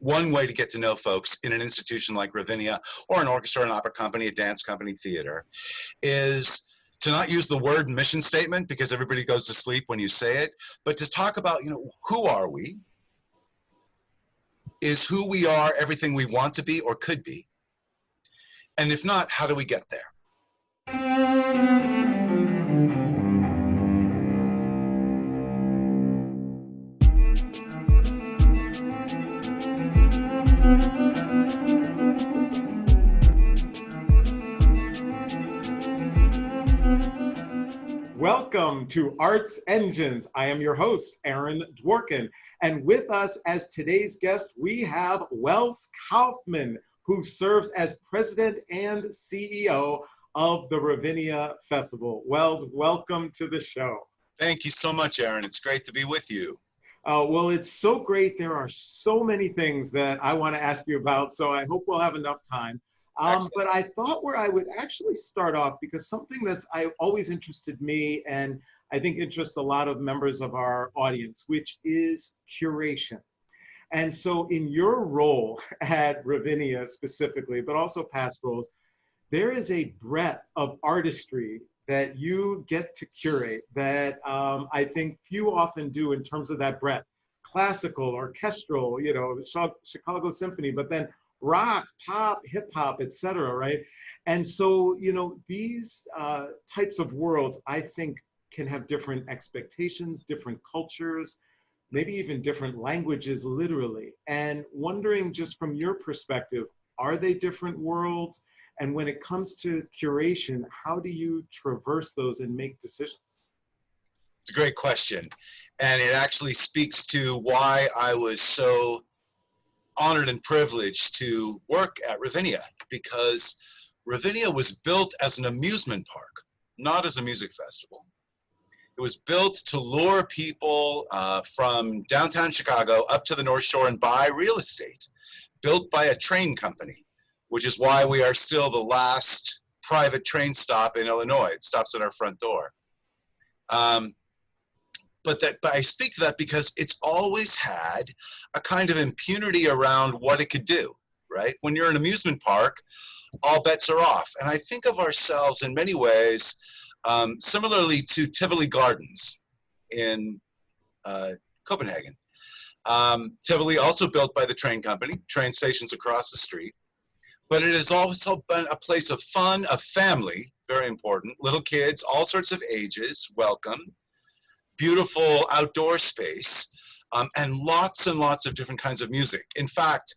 one way to get to know folks in an institution like Ravinia or an orchestra, an opera company, a dance company, theater, is to not use the word mission statement because everybody goes to sleep when you say it, but to talk about, who are we? Is who we are everything we want to be or could be? And if not, how do we get there? Welcome to Arts Engines. I am your host, Aaron Dworkin. And with us as today's guest, we have Welz Kauffman, who serves as president and CEO of the Ravinia Festival. Welz, welcome to the show. Thank you so much, Aaron. It's great to be with you. Well, it's so great. There are so many things that I want to ask you about, so I hope we'll have enough time. But I thought where I would actually start off, because something that's always interested me and I think interests a lot of members of our audience, which is curation. And so in your role at Ravinia specifically, but also past roles, there is a breadth of artistry that you get to curate that I think few often do in terms of that breadth. Classical, orchestral, Chicago Symphony, but then rock, pop, hip hop, etc. Right? And so, these types of worlds, I think, can have different expectations, different cultures, maybe even different languages, literally. And wondering, just from your perspective, are they different worlds? And when it comes to curation, how do you traverse those and make decisions? It's a great question. And it actually speaks to why I was so honored and privileged to work at Ravinia, because Ravinia was built as an amusement park, not as a music festival. It was built to lure people from downtown Chicago up to the North Shore and buy real estate, built by a train company, which is why we are still the last private train stop in Illinois. It stops at our front door. But I speak to that because it's always had a kind of impunity around what it could do, right? When you're an amusement park, all bets are off. And I think of ourselves in many ways similarly to Tivoli Gardens in Copenhagen. Tivoli, also built by the train company, train stations across the street. But it has also been a place of fun, of family, very important, little kids, all sorts of ages, welcome. Beautiful outdoor space, and lots of different kinds of music. In fact,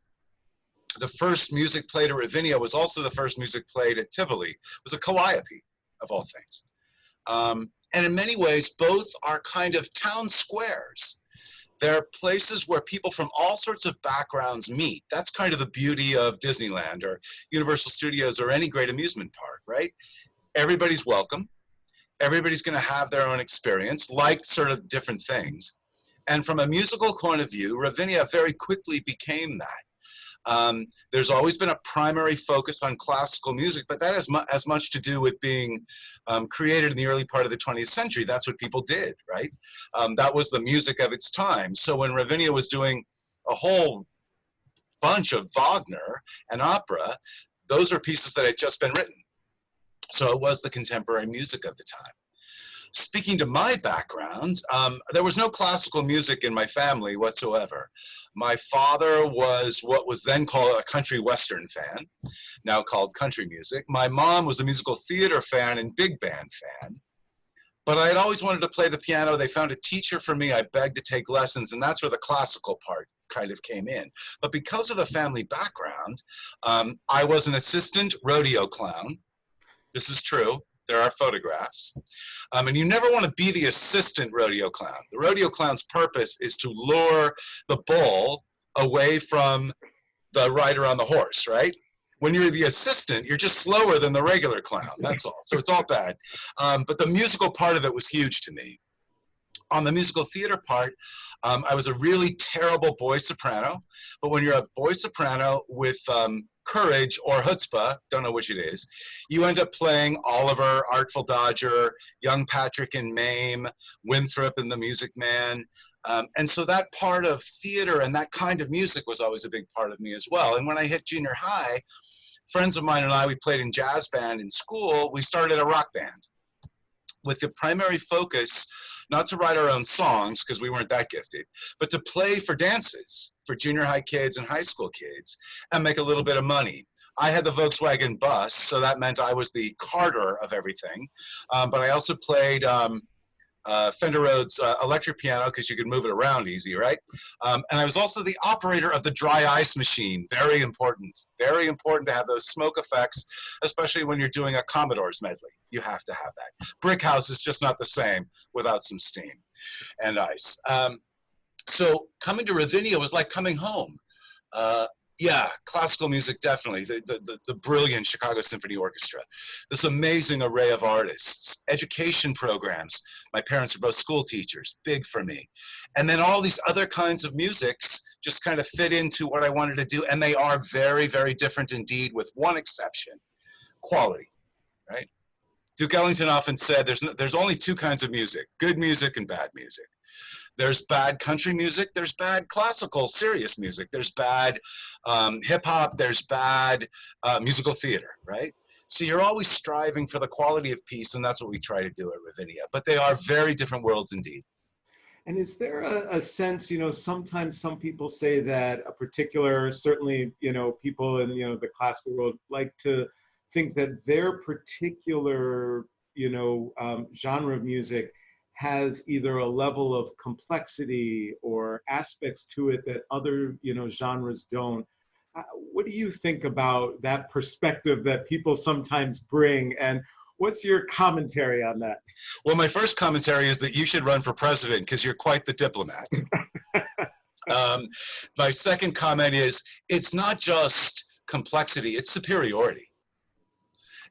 the first music played at Ravinia was also the first music played at Tivoli. It was a calliope, of all things. And in many ways, both are kind of town squares. They're places where people from all sorts of backgrounds meet. That's kind of the beauty of Disneyland or Universal Studios or any great amusement park, right? Everybody's welcome. Everybody's going to have their own experience, like sort of different things. And from a musical point of view, Ravinia very quickly became that. There's always been a primary focus on classical music, but that has as much to do with being created in the early part of the 20th century. That's what people did, right? That was the music of its time. So when Ravinia was doing a whole bunch of Wagner and opera, those are pieces that had just been written. So it was the contemporary music of the time. Speaking to my background, there was no classical music in my family whatsoever. My father was what was then called a country western fan, now called country music. My mom was a musical theater fan and big band fan. But I had always wanted to play the piano. They found a teacher for me. I begged to take lessons, and that's where the classical part kind of came in. But because of the family background, I was an assistant rodeo clown. This is true. There are photographs. And you never want to be the assistant rodeo clown. The rodeo clown's purpose is to lure the bull away from the rider on the horse, right? When you're the assistant, you're just slower than the regular clown, that's all. So it's all bad. But the musical part of it was huge to me. On the musical theater part, I was a really terrible boy soprano. But when you're a boy soprano with courage or chutzpah, don't know which it is, you end up playing Oliver, Artful Dodger, Young Patrick and Mame, Winthrop and the Music Man. And so that part of theater and that kind of music was always a big part of me as well. And when I hit junior high, friends of mine and I, we played in jazz band in school. We started a rock band with the primary focus not to write our own songs, because we weren't that gifted, but to play for dances for junior high kids and high school kids and make a little bit of money. I had the Volkswagen bus, so that meant I was the carter of everything. But I also played Fender Rhodes electric piano, because you could move it around easy, right? And I was also the operator of the dry ice machine. Very important to have those smoke effects, especially when you're doing a Commodore's medley. You have to have that. Brick House is just not the same without some steam and ice. So coming to Ravinia was like coming home. Yeah, classical music, definitely. The brilliant Chicago Symphony Orchestra. This amazing array of artists. Education programs. My parents are both school teachers, big for me. And then all these other kinds of musics just kind of fit into what I wanted to do. And they are very, very different indeed, with one exception: quality, right? Duke Ellington often said there's only two kinds of music: good music and bad music. There's bad country music, there's bad classical, serious music, there's bad hip hop, there's bad musical theater, right? So you're always striving for the quality of piece, and that's what we try to do at Ravinia. But they are very different worlds indeed. And is there a sense, sometimes some people say that a particular, certainly, people in, the classical world like to think that their particular, genre of music has either a level of complexity or aspects to it that other, genres don't. What do you think about that perspective that people sometimes bring, and what's your commentary on that? Well, my first commentary is that you should run for president, because you're quite the diplomat. My second comment is, it's not just complexity, it's superiority.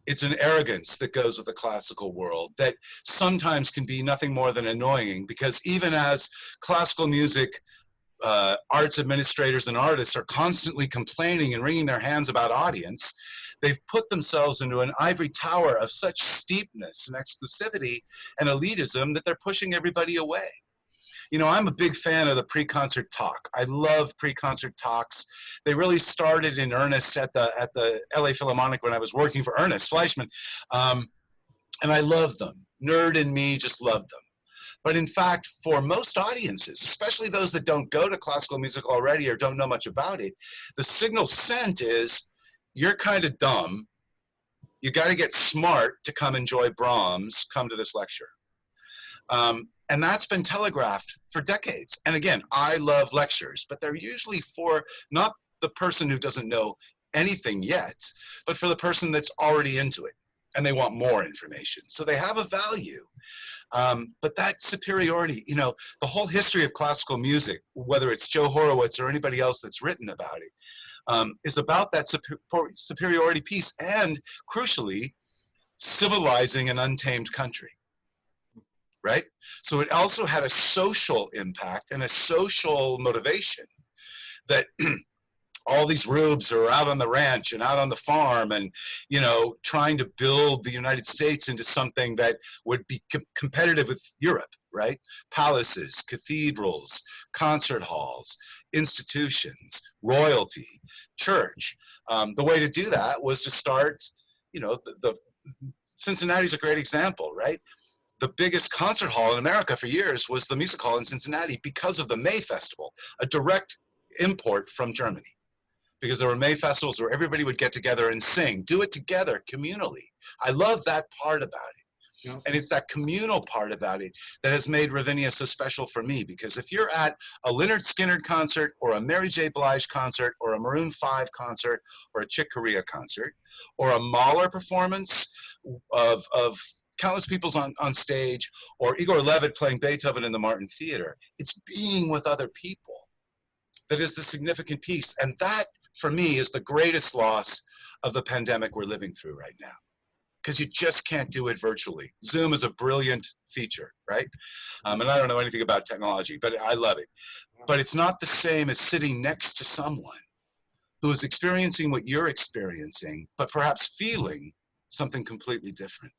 It's an arrogance that goes with the classical world that sometimes can be nothing more than annoying, because even as classical music arts administrators and artists are constantly complaining and wringing their hands about audience, they've put themselves into an ivory tower of such steepness and exclusivity and elitism that they're pushing everybody away. I'm a big fan of the pre-concert talk. I love pre-concert talks. They really started in earnest at the LA Philharmonic when I was working for Ernest Fleischman. And I love them. Nerd in me just loved them. But in fact, for most audiences, especially those that don't go to classical music already or don't know much about it, the signal sent is, you're kind of dumb. You got to get smart to come enjoy Brahms. Come to this lecture. And that's been telegraphed for decades. And again, I love lectures, but they're usually for not the person who doesn't know anything yet, but for the person that's already into it and they want more information. So they have a value. But that superiority, the whole history of classical music, whether it's Joe Horowitz or anybody else that's written about it, is about that superiority piece and, crucially, civilizing an untamed country. Right? So it also had a social impact and a social motivation that all these rubes are out on the ranch and out on the farm and, trying to build the United States into something that would be competitive with Europe, right? Palaces, cathedrals, concert halls, institutions, royalty, church. The way to do that was to start, Cincinnati's a great example, right? The biggest concert hall in America for years was the Music Hall in Cincinnati because of the May Festival, a direct import from Germany. Because there were May festivals where everybody would get together and sing, do it together communally. I love that part about it. Yeah. And it's that communal part about it that has made Ravinia so special for me, because if you're at a Lynyrd Skynyrd concert or a Mary J. Blige concert or a Maroon 5 concert or a Chick Corea concert or a Mahler performance of countless people on stage, or Igor Levit playing Beethoven in the Martin Theater, it's being with other people that is the significant piece. And that, for me, is the greatest loss of the pandemic we're living through right now. Because you just can't do it virtually. Zoom is a brilliant feature, right? And I don't know anything about technology, but I love it. But it's not the same as sitting next to someone who is experiencing what you're experiencing, but perhaps feeling something completely different.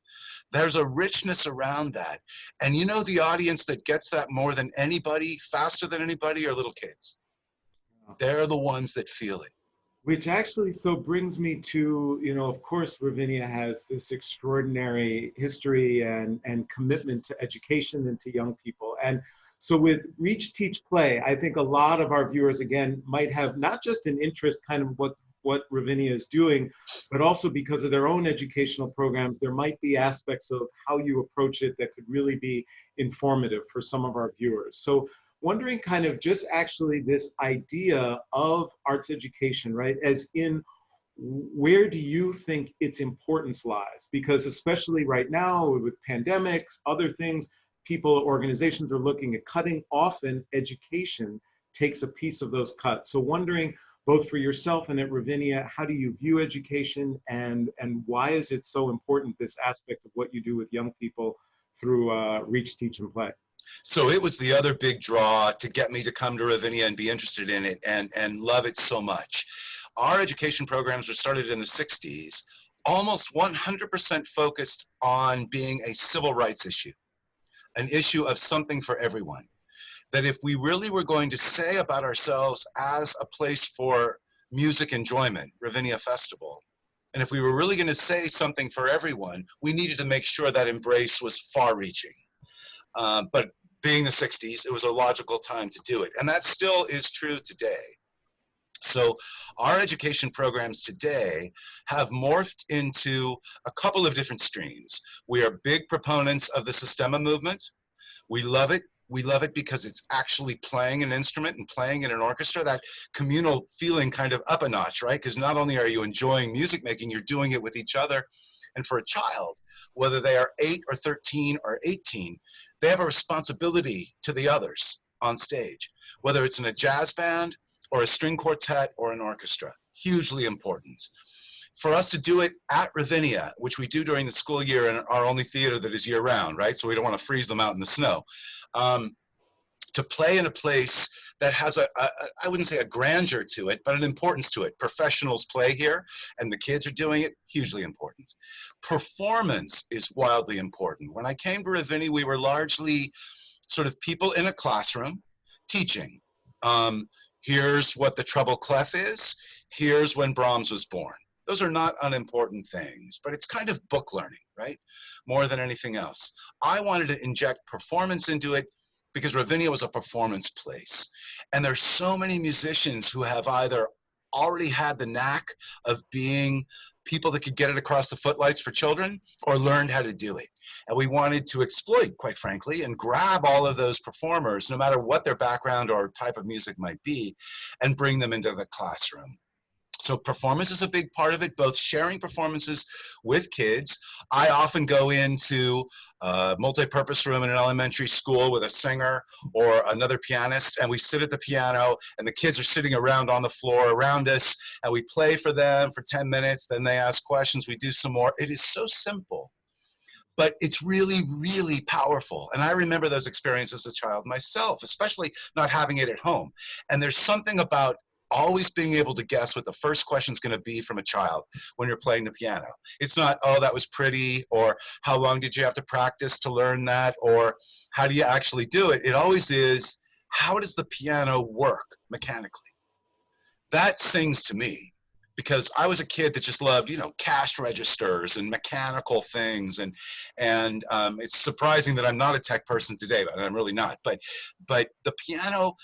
There's a richness around that. And you know, the audience that gets that more than anybody, faster than anybody, are little kids. They're the ones that feel it. Which actually so brings me to, you know, of course, Ravinia has this extraordinary history and commitment to education and to young people. And so with Reach, Teach, Play, I think a lot of our viewers, again, might have not just an interest kind of what Ravinia is doing, but also because of their own educational programs, there might be aspects of how you approach it that could really be informative for some of our viewers. So wondering kind of just actually this idea of arts education, right? As in, where do you think its importance lies? Because especially right now with pandemics, other things, people, organizations are looking at cutting. Often education takes a piece of those cuts. So wondering, both for yourself and at Ravinia, how do you view education, and why is it so important, this aspect of what you do with young people through Reach, Teach, and Play? So it was the other big draw to get me to come to Ravinia and be interested in it and love it so much. Our education programs were started in the 60s, almost 100% focused on being a civil rights issue, an issue of something for everyone. That if we really were going to say about ourselves as a place for music enjoyment, Ravinia Festival, and if we were really going to say something for everyone, we needed to make sure that embrace was far-reaching. But being the 60s, it was a logical time to do it. And that still is true today. So our education programs today have morphed into a couple of different streams. We are big proponents of the Sistema movement. We love it. We love it because it's actually playing an instrument and playing in an orchestra, that communal feeling kind of up a notch, right? Because not only are you enjoying music making, you're doing it with each other. And for a child, whether they are 8 or 13 or 18, they have a responsibility to the others on stage, whether it's in a jazz band or a string quartet or an orchestra. Hugely important. For us to do it at Ravinia, which we do during the school year in our only theater that is year round, right? So we don't want to freeze them out in the snow. To play in a place that has I wouldn't say a grandeur to it, but an importance to it. Professionals play here and the kids are doing it, hugely important. Performance is wildly important. When I came to Ravinia, we were largely sort of people in a classroom teaching. Here's what the treble clef is. Here's when Brahms was born. Those are not unimportant things, but it's kind of book learning, right? More than anything else. I wanted to inject performance into it because Ravinia was a performance place. And there's so many musicians who have either already had the knack of being people that could get it across the footlights for children or learned how to do it. And we wanted to exploit, quite frankly, and grab all of those performers, no matter what their background or type of music might be, and bring them into the classroom. So performance is a big part of it, both sharing performances with kids. I often go into a multi-purpose room in an elementary school with a singer or another pianist, and we sit at the piano, and the kids are sitting around on the floor around us, and we play for them for 10 minutes, then they ask questions, we do some more. It is so simple, but it's really, really powerful. And I remember those experiences as a child myself, especially not having it at home. And there's something about always being able to guess what the first question is going to be from a child when you're playing the piano. It's not, oh, that was pretty, or how long did you have to practice to learn that, or how do you actually do it? It always is, how does the piano work mechanically? That sings to me, because I was a kid that just loved, you know, cash registers and mechanical things, and it's surprising that I'm not a tech person today, but I'm really not. But the piano,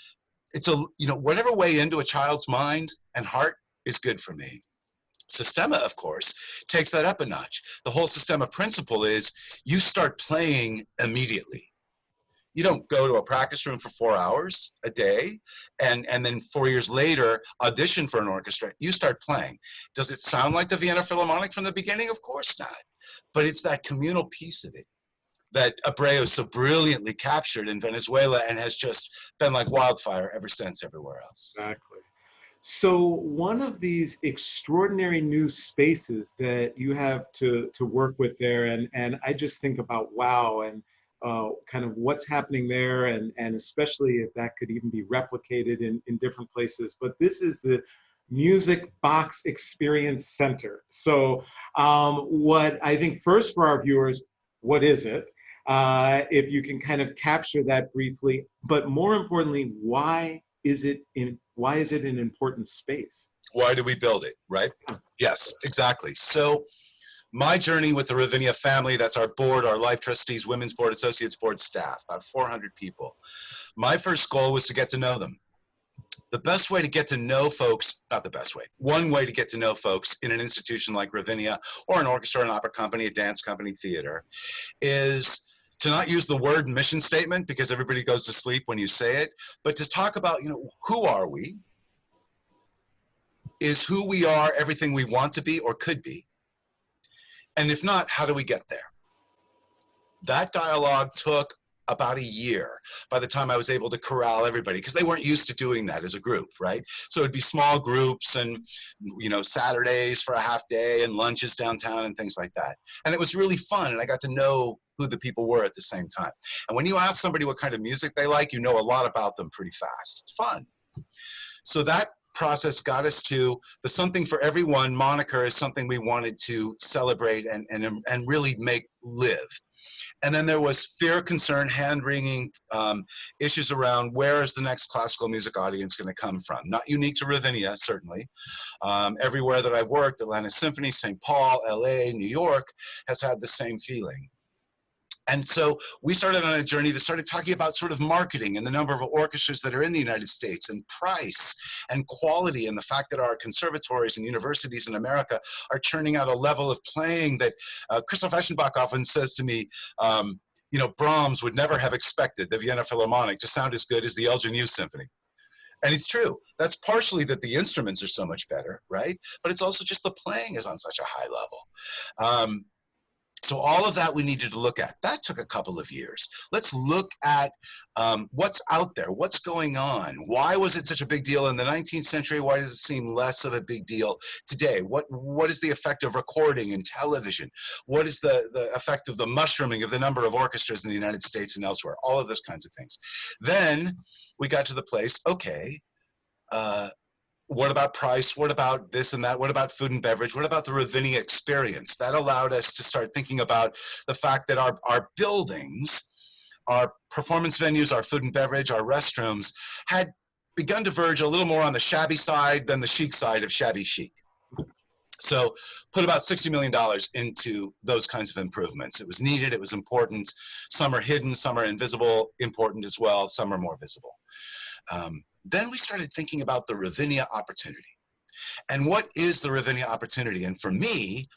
it's a, you know, whatever way into a child's mind and heart is good for me. Sistema, of course, takes that up a notch. The whole Sistema principle is you start playing immediately. You don't go to a practice room for 4 hours a day and then 4 years later audition for an orchestra. You start playing. Does it sound like the Vienna Philharmonic from the beginning? Of course not. But it's that communal piece of it that Abreu so brilliantly captured in Venezuela and has just been like wildfire ever since everywhere else. Exactly. So one of these extraordinary new spaces that you have to work with there, and I just think about, wow, and kind of what's happening there, and especially if that could even be replicated in different places. But this is the Music Box Experience Center. So what I think first for our viewers, what is it? If you can kind of capture that briefly, but more importantly, why is it an important space? Why do we build it, right? Yes, exactly. So my journey with the Ravinia family, that's our board, our life trustees, women's board, associates board staff, about 400 people. My first goal was to get to know them. The best way to get to know folks, not the best way, one way to get to know folks in an institution like Ravinia or an orchestra, an opera company, a dance company, theater, is to not use the word mission statement because everybody goes to sleep when you say it, but to talk about, who are we? Is who we are everything we want to be or could be? And if not, how do we get there? That dialogue took about a year by the time I was able to corral everybody, because they weren't used to doing that as a group, right? So it'd be small groups and, Saturdays for a half day and lunches downtown and things like that. And it was really fun, and I got to know who the people were at the same time. And when you ask somebody what kind of music they like, you know a lot about them pretty fast. It's fun. So that process got us to the Something for Everyone moniker is something we wanted to celebrate and really make live. And then there was fear, concern, hand-wringing issues around where is the next classical music audience going to come from? Not unique to Ravinia, certainly. Everywhere that I've worked, Atlanta Symphony, St. Paul, LA, New York, has had the same feeling. And so we started on a journey that started talking about sort of marketing and the number of orchestras that are in the United States and price and quality and the fact that our conservatories and universities in America are churning out a level of playing that Christoph Eschenbach often says to me, Brahms would never have expected the Vienna Philharmonic to sound as good as the Elgin Youth Symphony. And it's true. That's partially that the instruments are so much better, right? But it's also just the playing is on such a high level. So all of that we needed to look at. That took a couple of years. Let's look at what's out there, what's going on. Why was it such a big deal in the 19th century? Why does it seem less of a big deal today? What is the effect of recording and television? What is the effect of the mushrooming of the number of orchestras in the United States and elsewhere? All of those kinds of things. Then we got to the place, okay, what about price? What about this and that? What about food and beverage? What about the Ravinia experience? That allowed us to start thinking about the fact that our buildings, our performance venues, our food and beverage, our restrooms had begun to verge a little more on the shabby side than the chic side of shabby chic. So put about $60 million into those kinds of improvements. It was needed, it was important. Some are hidden, some are invisible, important as well, some are more visible. Then we started thinking about the Ravinia opportunity. And what is the Ravinia opportunity? And for me,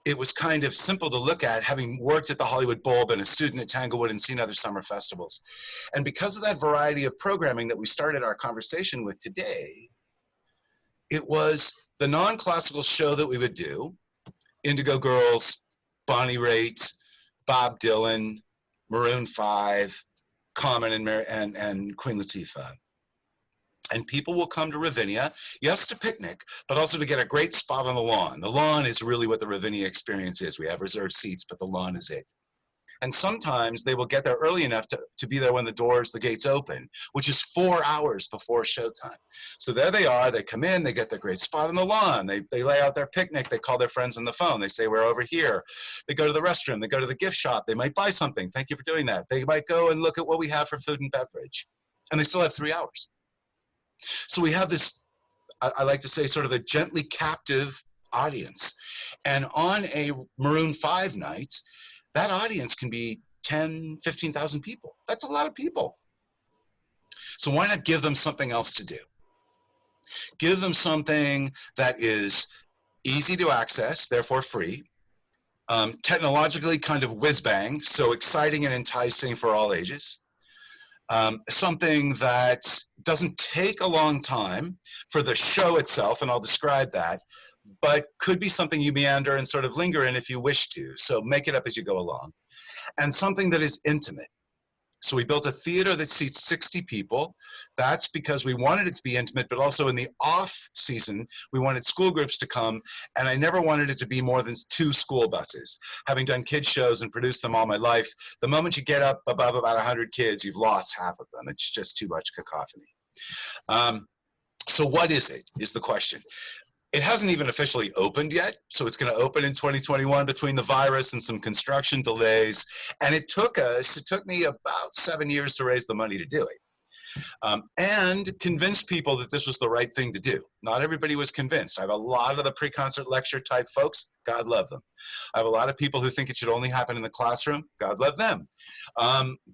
it was kind of simple to look at, having worked at the Hollywood Bowl, been a student at Tanglewood, and seen other summer festivals. And because of that variety of programming that we started our conversation with today, it was the non-classical show that we would do, Indigo Girls, Bonnie Raitt, Bob Dylan, Maroon 5, Common and Queen Latifah. And people will come to Ravinia, yes, to picnic, but also to get a great spot on the lawn. The lawn is really what the Ravinia experience is. We have reserved seats, but the lawn is it. And sometimes they will get there early enough to be there when the gates open, which is 4 hours before showtime. So there they are, they come in, they get their great spot on the lawn, they lay out their picnic, they call their friends on the phone, they say, we're over here. They go to the restroom, they go to the gift shop, they might buy something, thank you for doing that. They might go and look at what we have for food and beverage. And they still have 3 hours. So we have this, I like to say, sort of a gently captive audience. And on a Maroon 5 night, that audience can be 10, 15,000 people. That's a lot of people. So why not give them something else to do? Give them something that is easy to access, therefore free, technologically kind of whiz-bang, so exciting and enticing for all ages. Something that doesn't take a long time for the show itself, and I'll describe that, but could be something you meander and sort of linger in if you wish to. So make it up as you go along. And something that is intimate. So we built a theater that seats 60 people. That's because we wanted it to be intimate, but also in the off season, we wanted school groups to come, and I never wanted it to be more than 2 school buses. Having done kids shows and produced them all my life, the moment you get up above about 100 kids, you've lost half of them. It's just too much cacophony. So what is it, is the question. It hasn't even officially opened yet, so it's going to open in 2021 between the virus and some construction delays. And it took me about 7 years to raise the money to do it. And convince people that this was the right thing to do. Not everybody was convinced. I have a lot of the pre-concert lecture type folks, God love them. I have a lot of people who think it should only happen in the classroom, God love them.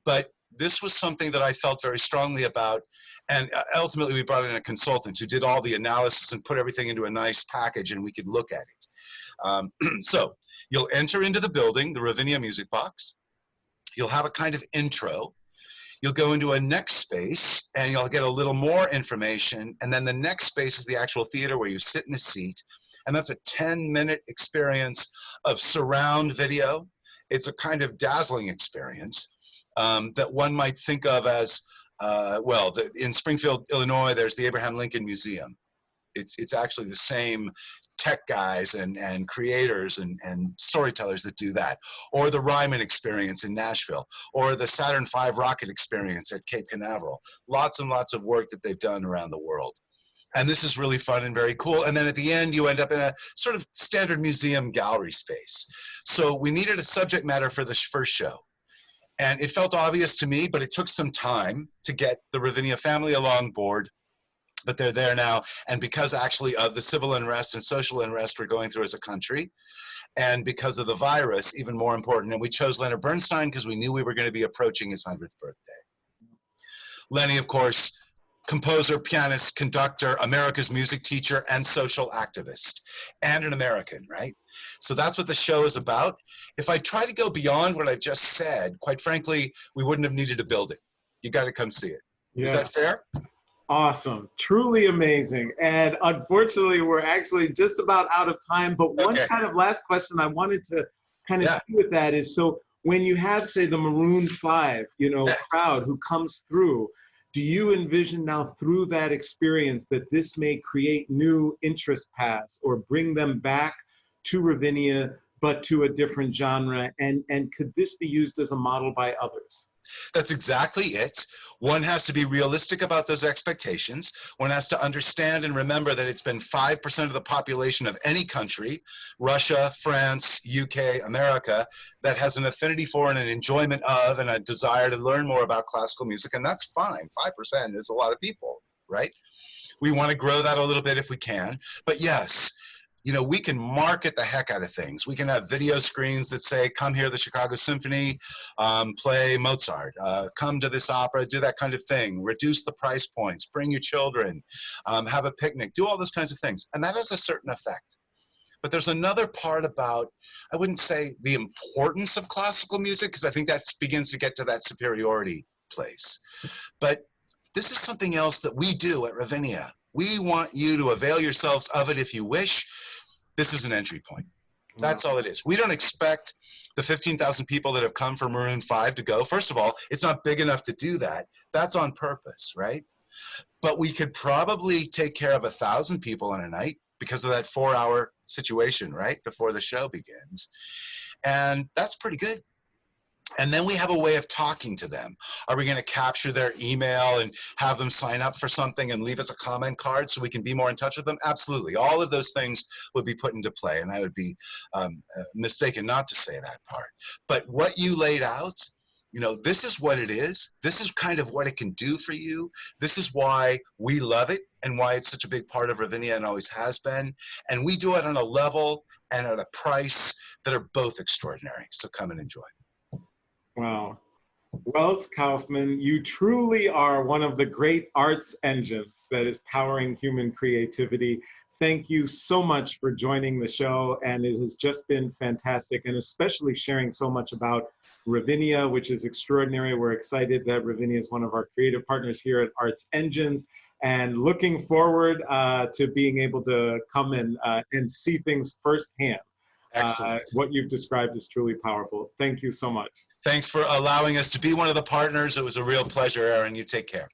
But this was something that I felt very strongly about. And ultimately we brought in a consultant who did all the analysis and put everything into a nice package and we could look at it. So you'll enter into the building, the Ravinia Music Box. You'll have a kind of intro. You'll go into a next space and you'll get a little more information. And then the next space is the actual theater where you sit in a seat. And that's a 10-minute experience of surround video. It's a kind of dazzling experience that one might think of as, in Springfield, Illinois, there's the Abraham Lincoln Museum. It's actually the same tech guys and creators and storytellers that do that, or the Ryman experience in Nashville, or the Saturn V rocket experience at Cape Canaveral. Lots and lots of work that they've done around the world. And this is really fun and very cool. And then at the end, you end up in a sort of standard museum gallery space. So we needed a subject matter for the first show. And it felt obvious to me, but it took some time to get the Ravinia family along board. But they're there now, and because actually of the civil unrest and social unrest we're going through as a country, and because of the virus, even more important. And we chose Leonard Bernstein because we knew we were going to be approaching his 100th birthday. Lenny, of course, composer, pianist, conductor, America's music teacher, and social activist, and an American, right? So that's what the show is about. If I try to go beyond what I just said, quite frankly, we wouldn't have needed a building. You got to come see it. Yeah. Is that fair? Awesome. Truly amazing. And unfortunately, we're actually just about out of time. But one kind of last question I wanted to kind of see with that is, so when you have, say, the Maroon 5, crowd who comes through, do you envision now through that experience that this may create new interest paths or bring them back to Ravinia, but to a different genre? And could this be used as a model by others? That's exactly it. One has to be realistic about those expectations. One has to understand and remember that it's been 5% of the population of any country, Russia, France, UK, America, that has an affinity for and an enjoyment of and a desire to learn more about classical music, and that's fine. 5% is a lot of people, right? We want to grow that a little bit if we can, but yes, we can market the heck out of things. We can have video screens that say, come hear the Chicago Symphony, play Mozart, come to this opera, do that kind of thing, reduce the price points, bring your children, have a picnic, do all those kinds of things. And that has a certain effect. But there's another part about, I wouldn't say the importance of classical music, because I think that begins to get to that superiority place. But this is something else that we do at Ravinia. We want you to avail yourselves of it if you wish. This is an entry point. That's all it is. We don't expect the 15,000 people that have come for Maroon 5 to go. First of all, it's not big enough to do that. That's on purpose, right? But we could probably take care of 1,000 people on a night because of that 4-hour situation, right, before the show begins. And that's pretty good. And then we have a way of talking to them. Are we going to capture their email and have them sign up for something and leave us a comment card so we can be more in touch with them? Absolutely. All of those things would be put into play, and I would be mistaken not to say that part. But what you laid out, this is what it is. This is kind of what it can do for you. This is why we love it and why it's such a big part of Ravinia and always has been. And we do it on a level and at a price that are both extraordinary. So come and enjoy. Wow. Welz Kauffman, you truly are one of the great arts engines that is powering human creativity. Thank you so much for joining the show, and it has just been fantastic, and especially sharing so much about Ravinia, which is extraordinary. We're excited that Ravinia is one of our creative partners here at Arts Engines, and looking forward to being able to come and see things firsthand. What you've described is truly powerful. Thank you so much. Thanks for allowing us to be one of the partners. It was a real pleasure, Aaron. You take care.